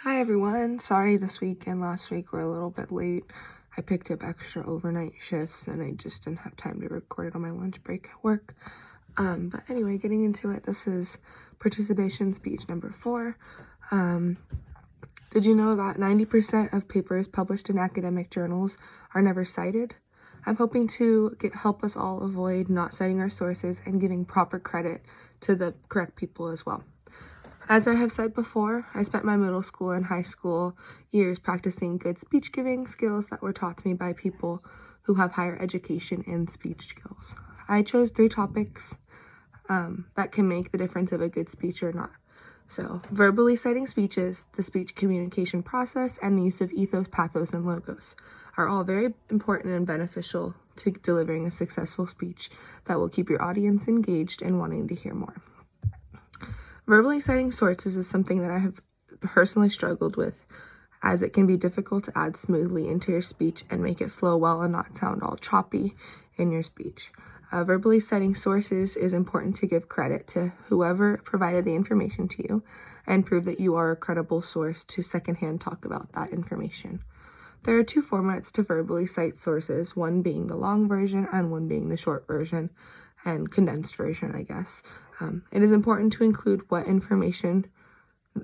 Hi everyone, sorry this week and last week were a little bit late. I picked up extra overnight shifts and I just didn't have time to record it on my lunch break at work. But anyway, getting into it, this is participation speech number 4. Did you know that 90% of papers published in academic journals are never cited? I'm hoping to help us all avoid not citing our sources and giving proper credit to the correct people as well. As I have said before, I spent my middle school and high school years practicing good speech giving skills that were taught to me by people who have higher education in speech skills. I chose 3 topics that can make the difference of a good speech or not. So, verbally citing speeches, the speech communication process, and the use of ethos, pathos, and logos are all very important and beneficial to delivering a successful speech that will keep your audience engaged and wanting to hear more. Verbally citing sources is something that I have personally struggled with, as it can be difficult to add smoothly into your speech and make it flow well and not sound all choppy in your speech. Verbally citing sources is important to give credit to whoever provided the information to you and prove that you are a credible source to secondhand talk about that information. There are 2 formats to verbally cite sources, one being the long version and one being the short version and condensed version, I guess. It is important to include what information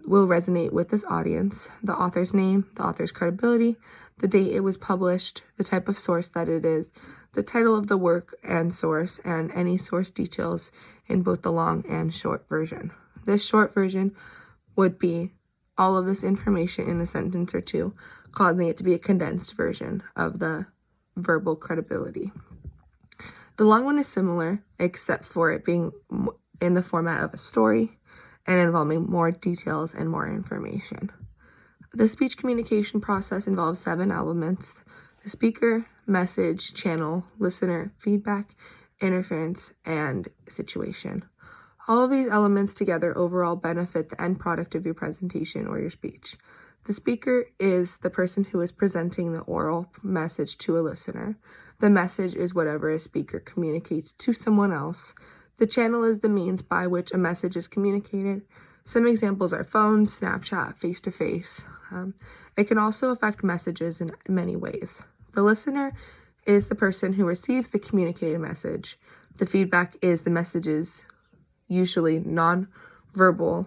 will resonate with this audience, the author's name, the author's credibility, the date it was published, the type of source that it is, the title of the work and source, and any source details in both the long and short version. This short version would be all of this information in a sentence or 2, causing it to be a condensed version of the verbal credibility. The long one is similar, except for it being in the format of a story and involving more details and more information. The speech communication process involves 7 elements: the speaker, message, channel, listener, feedback, interference, and situation. All of these elements together overall benefit the end product of your presentation or your speech. The speaker is the person who is presenting the oral message to a listener. The message is whatever a speaker communicates to someone else. The channel is the means by which a message is communicated. Some examples are phone, Snapchat, face-to-face. It can also affect messages in many ways. The listener is the person who receives the communicated message. The feedback is the messages, usually non-verbally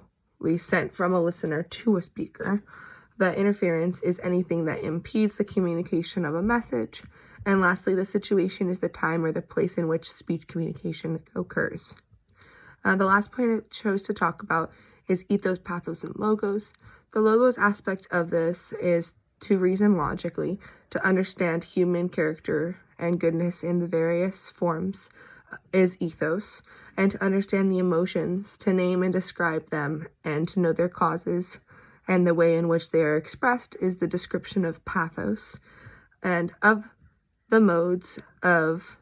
sent from a listener to a speaker. The interference is anything that impedes the communication of a message. And lastly, the situation is the time or the place in which speech communication occurs. The last point I chose to talk about is ethos, pathos, and logos. The logos aspect of this is to reason logically, to understand human character and goodness in the various forms is ethos, and to understand the emotions, to name and describe them, and to know their causes and the way in which they are expressed is the description of pathos. And of the modes of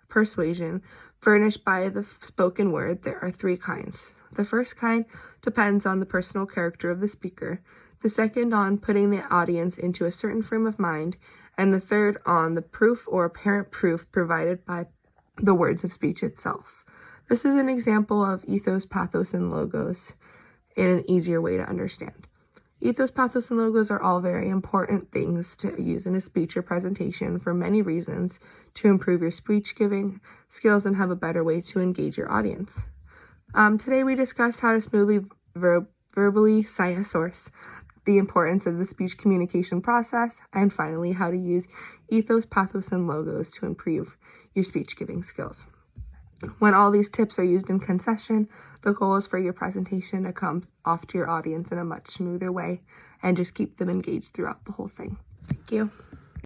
persuasion furnished by the spoken word, there are 3 kinds. The first kind depends on the personal character of the speaker, the second on putting the audience into a certain frame of mind, and the third on the proof or apparent proof provided by the words of speech itself. This is an example of ethos, pathos, and logos in an easier way to understand. Ethos, pathos, and logos are all very important things to use in a speech or presentation for many reasons to improve your speech giving skills and have a better way to engage your audience. Today we discussed how to smoothly verbally cite a source, the importance of the speech communication process, and finally how to use ethos, pathos, and logos to improve your speech giving skills. When all these tips are used in concession, the goal is for your presentation to come off to your audience in a much smoother way and just keep them engaged throughout the whole thing. Thank you.